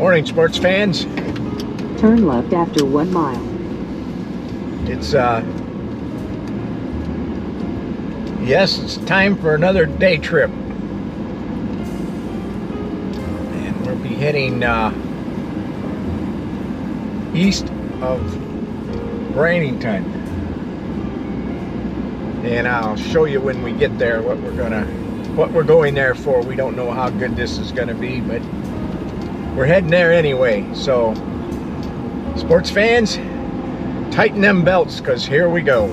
Morning, sports fans. Turn left after 1 mile. It's yes, it's time for another day trip, and we'll be heading east of Brainington, and I'll show you when we get there what we're going there for. We don't know how good this is going to be, but we're heading there anyway. So, sports fans, tighten them belts, because here we go.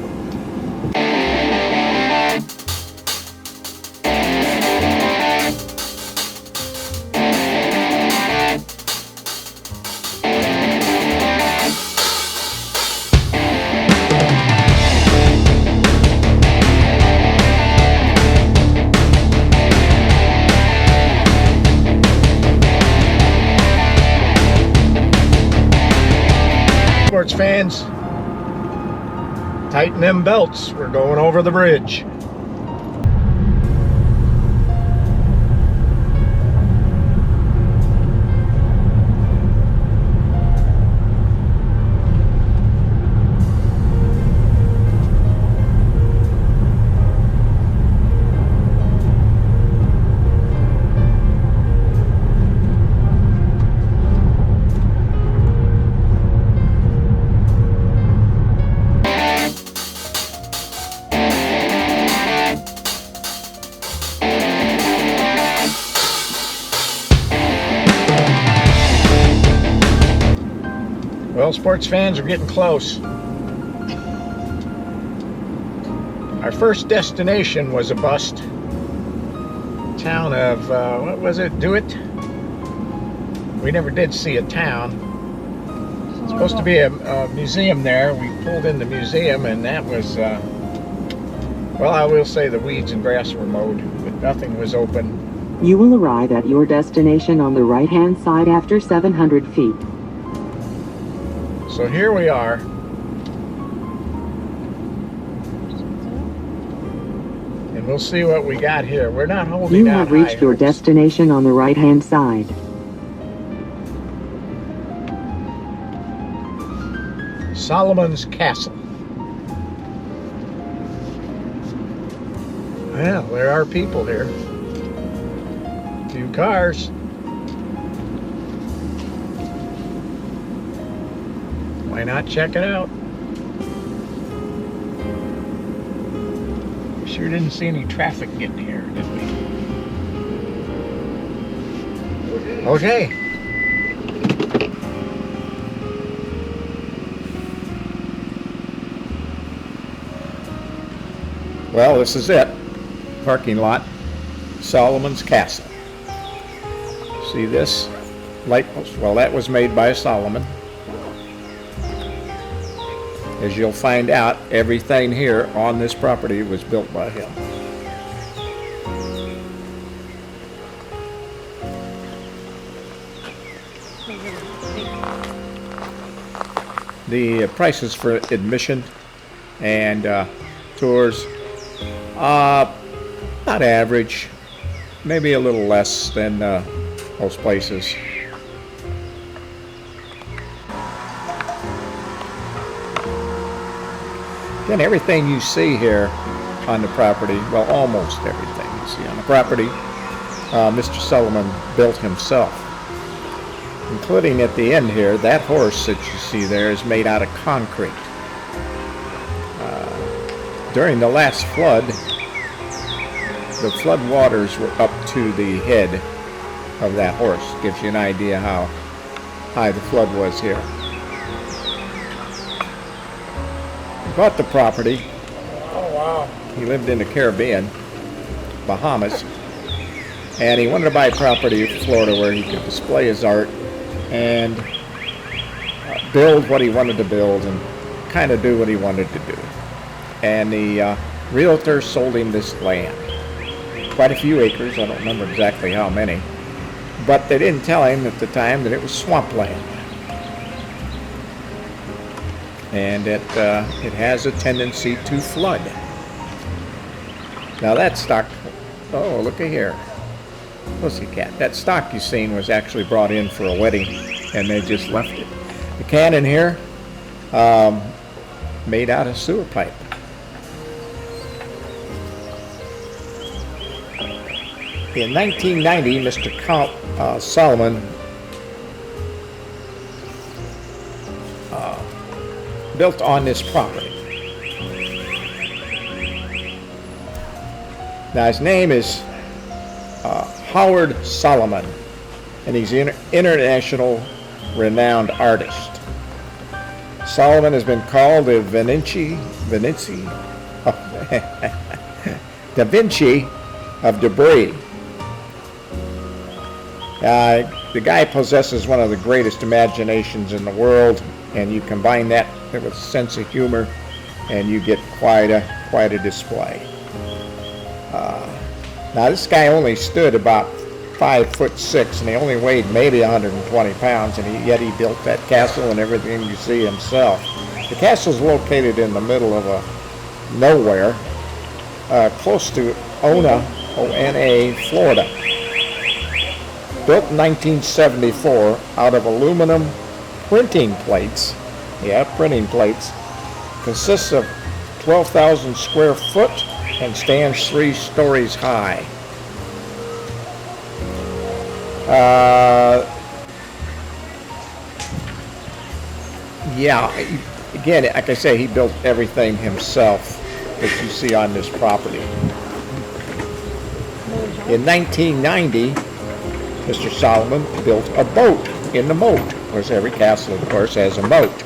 Sports fans, tighten them belts. We're going over the bridge. Well, sports fans, are getting close. Our first destination was a bust. Town of, what was it? DeWitt? We never did see a town. It's supposed to be a museum there. We pulled in the museum, and that was, well, I will say the weeds and grass were mowed, but nothing was open. You will arrive at your destination on the right-hand side after 700 feet. So here we are. And we'll see what we got here. We're not holding You out have reached high your hopes. destination on the right-hand side. Solomon's Castle. Well, there are people here. A few cars. Why not check it out? Sure didn't see any traffic getting here, did we? Okay. Well, this is it. Parking lot. Solomon's Castle. See this light post? Well, that was made by Solomon. As you'll find out, everything here on this property was built by him. The prices for admission and tours, about average, maybe a little less than most places. Again, everything you see here on the property, well, almost everything you see on the property, Mr. Solomon built himself. Including at the end here, that horse that you see there is made out of concrete. During the last flood, the flood waters were up to the head of that horse. Gives you an idea how high the flood was here. Bought the property. Oh wow. He lived in the Caribbean, Bahamas, and he wanted to buy property in Florida where he could display his art and build what he wanted to build and kind of do what he wanted to do. And the realtor sold him this land. Quite a few acres, I don't remember exactly how many, but they didn't tell him at the time that it was swampland. And it has a tendency to flood. Now that's stock. Oh, look at here. pussycat. That stock you seen was actually brought in for a wedding, and they just left it. The cannon here, made out of sewer pipe. In 1990, Mr. Solomon built on this property. Now his name is Howard Solomon, and he's an international renowned artist. Solomon has been called the Da Vinci of debris. The guy possesses one of the greatest imaginations in the world, and you combine that with a sense of humor, and you get quite a display. Now this guy only stood about 5'6", and he only weighed maybe 120 pounds, and yet he built that castle and everything you see himself. The castle is located in the middle of nowhere, close to Ona, O-N-A, Florida. Built in 1974 out of aluminum printing plates. Yeah, printing plates. Consists of 12,000 square foot and stands 3 stories high. Yeah, again, like I say, he built everything himself that you see on this property. In 1990, Mr. Solomon built a boat in the moat. Of course, every castle, of course, has a moat.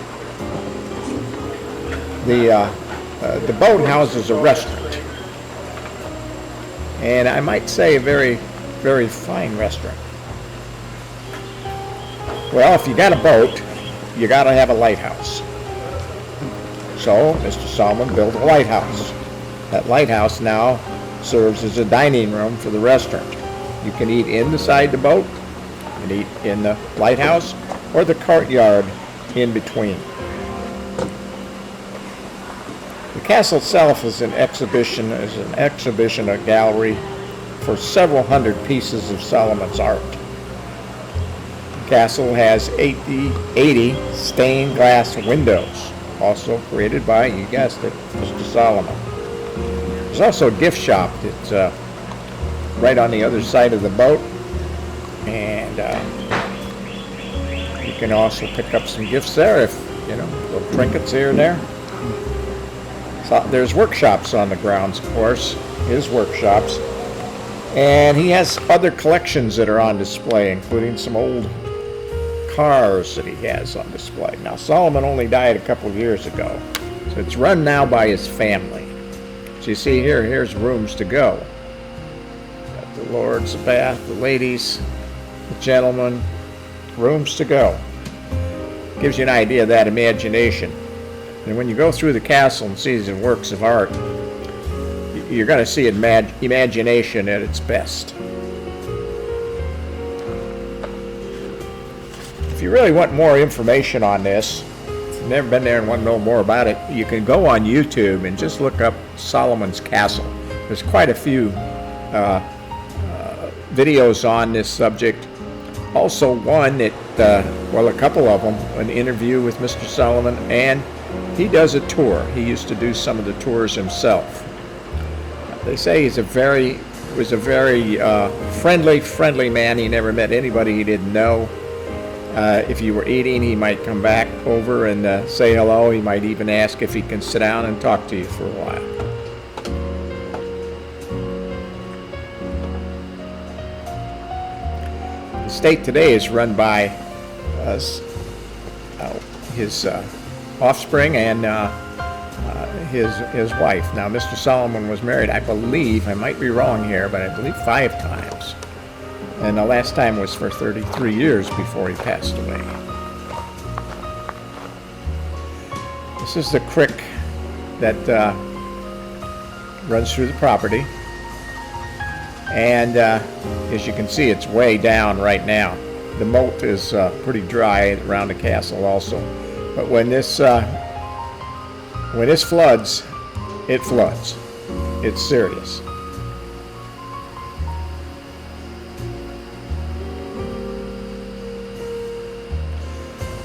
The boat houses a restaurant, and I might say a very, very fine restaurant. Well, if you got a boat, you got to have a lighthouse. So, Mr. Solomon built a lighthouse. That lighthouse now serves as a dining room for the restaurant. You can eat inside the boat, you can eat in the lighthouse, or the courtyard in between. The castle itself is an exhibition, a gallery for several hundred pieces of Solomon's art. The castle has 80 stained glass windows, also created by, you guessed it, Mr. Solomon. There's also a gift shop that's right on the other side of the boat, and you can also pick up some gifts there, if little trinkets here and there. So there's workshops on the grounds, of course, his workshops, and he has other collections that are on display, including some old cars that he has on display. Now, Solomon only died a couple of years ago, so it's run now by his family. So you see here's rooms to go. Got the lords, the bath, the ladies, the gentlemen, rooms to go. Gives you an idea of that imagination. And when you go through the castle and see these works of art, you're going to see imagination at its best. If you really want more information on this, if you've never been there and want to know more about it, you can go on YouTube and just look up Solomon's Castle. There's quite a few videos on this subject. Also one that, a couple of them, an interview with Mr. Solomon, and he does a tour. He used to do some of the tours himself. They say he's was a very friendly man. He never met anybody he didn't know. If you were eating, he might come back over and say hello. He might even ask if he can sit down and talk to you for a while. The estate today is run by his offspring and his wife. Now, Mr. Solomon was married, I believe, I might be wrong here, but I believe 5 times. And the last time was for 33 years before he passed away. This is the creek that runs through the property. And as you can see, it's way down right now. The moat is pretty dry around the castle also. But when this floods, it floods. It's serious.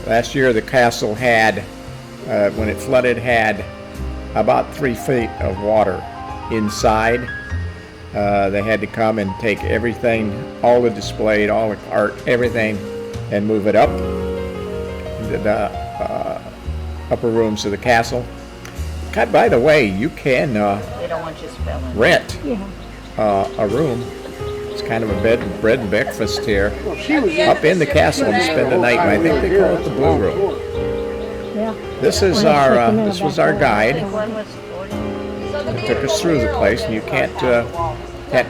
Last year the castle had, when it flooded, had about 3 feet of water inside. They had to come and take everything, all the display, all the art, everything, and move it up into the upper rooms of the castle. God, by the way, you can They don't want you spelling. rent a room. It's kind of a bread and breakfast here up in the castle and spend the night. I think they call it the Blue Room. Yeah. This is our this was our guide. One was 40. It took us through the place, and you can't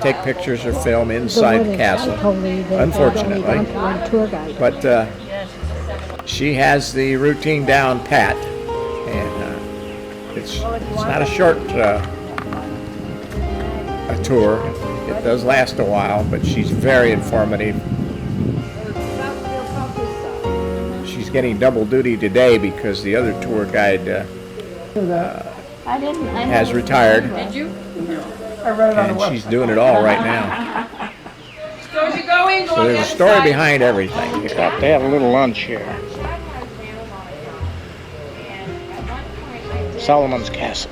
take pictures or film inside the castle, unfortunately. But she has the routine down pat, and it's not a short a tour. It does last a while, but she's very informative. She's getting double duty today because the other tour guide has retired. Did you? And she's doing it all right now. So as you go in, go So on there's the a other story side. behind everything. You got to have a little lunch here. Solomon's Castle.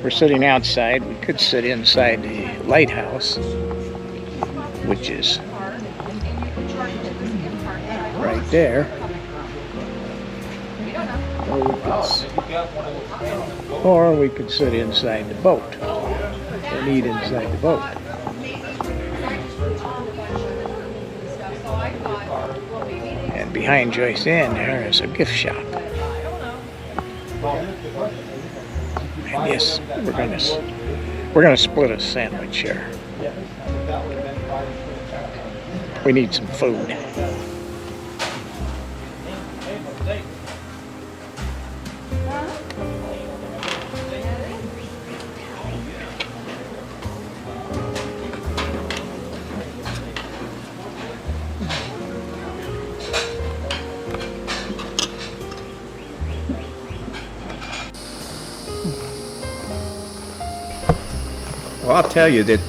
We're sitting outside. We could sit inside the lighthouse, which is right there. Or we could sit inside the boat and eat inside the boat. And behind Joyce Inn there is a gift shop. And yes, we're gonna split a sandwich here. We need some food. Well, I'll tell you that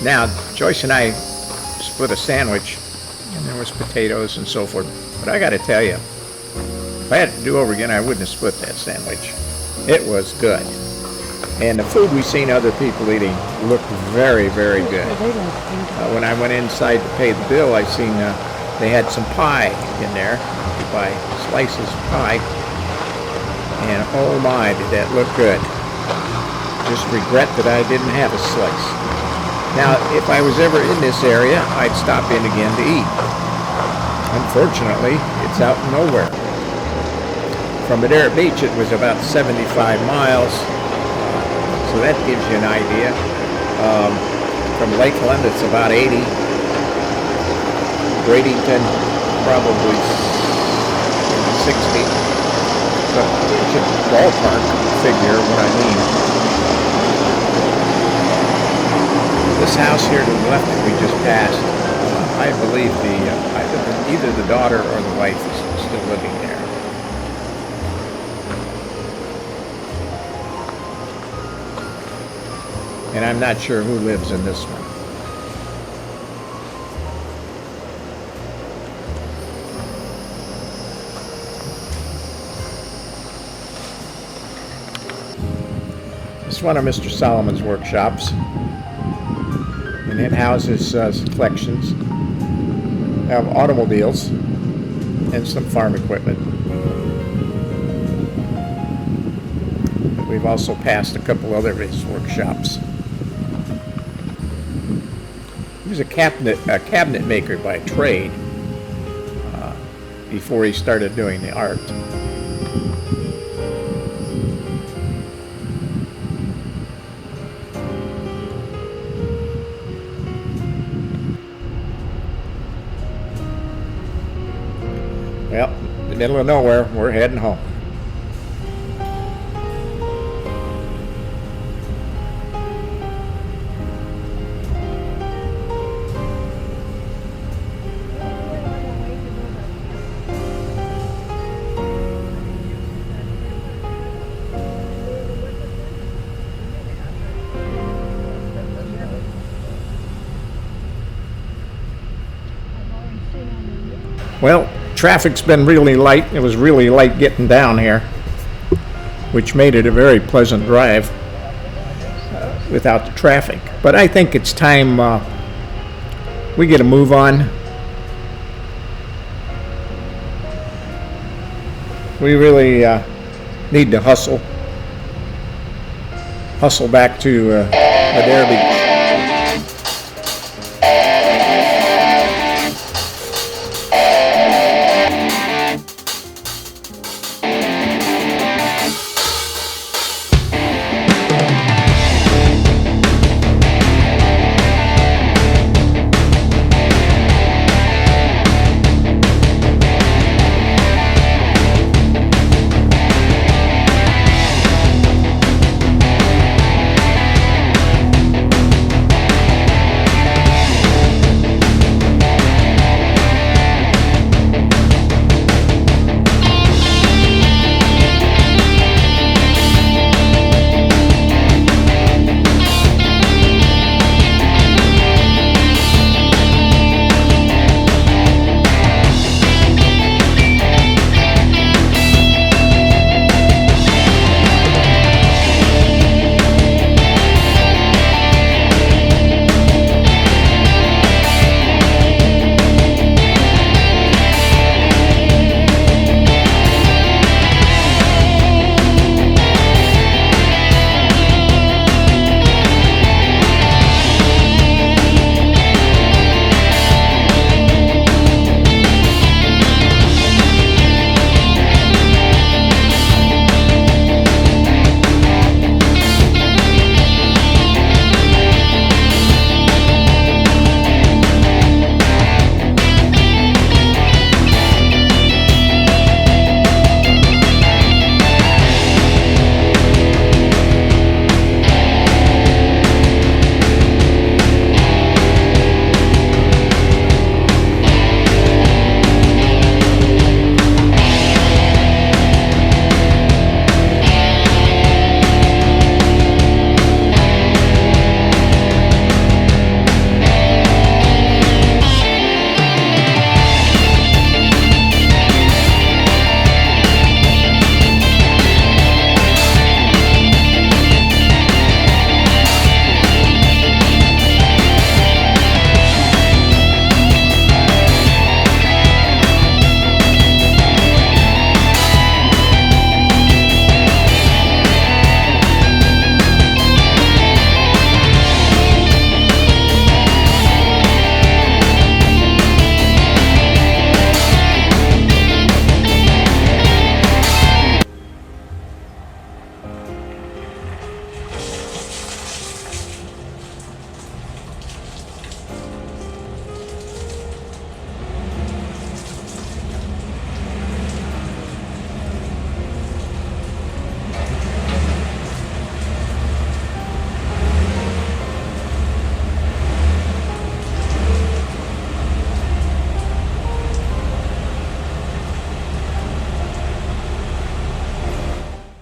now Joyce and I split a sandwich, and there was potatoes and so forth. But I got to tell you, if I had to do over again, I wouldn't have split that sandwich. It was good, and the food we seen other people eating looked very, very good. When I went inside to pay the bill, I seen they had some pie in there. You buy slices of pie, and oh my, did that look good. Just regret that I didn't have a slice. Now, if I was ever in this area, I'd stop in again to eat. Unfortunately, it's out in nowhere. From Madeira Beach, it was about 75 miles, so that gives you an idea. From Lakeland, it's about 80. Bradenton, probably 60. So it's a ballpark figure, what I mean. This house here to the left that we just passed, I believe either the daughter or the wife is still living there. And I'm not sure who lives in this one. This is one of Mr. Solomon's workshops. And it houses collections of automobiles and some farm equipment. We've also passed a couple other of his workshops. He was a cabinet maker by trade before he started doing the art. Well, in the middle of nowhere, we're heading home. Well, traffic's been really light. It was really light getting down here, which made it a very pleasant drive without the traffic. But I think it's time we get a move on. We really need to hustle back to Madarby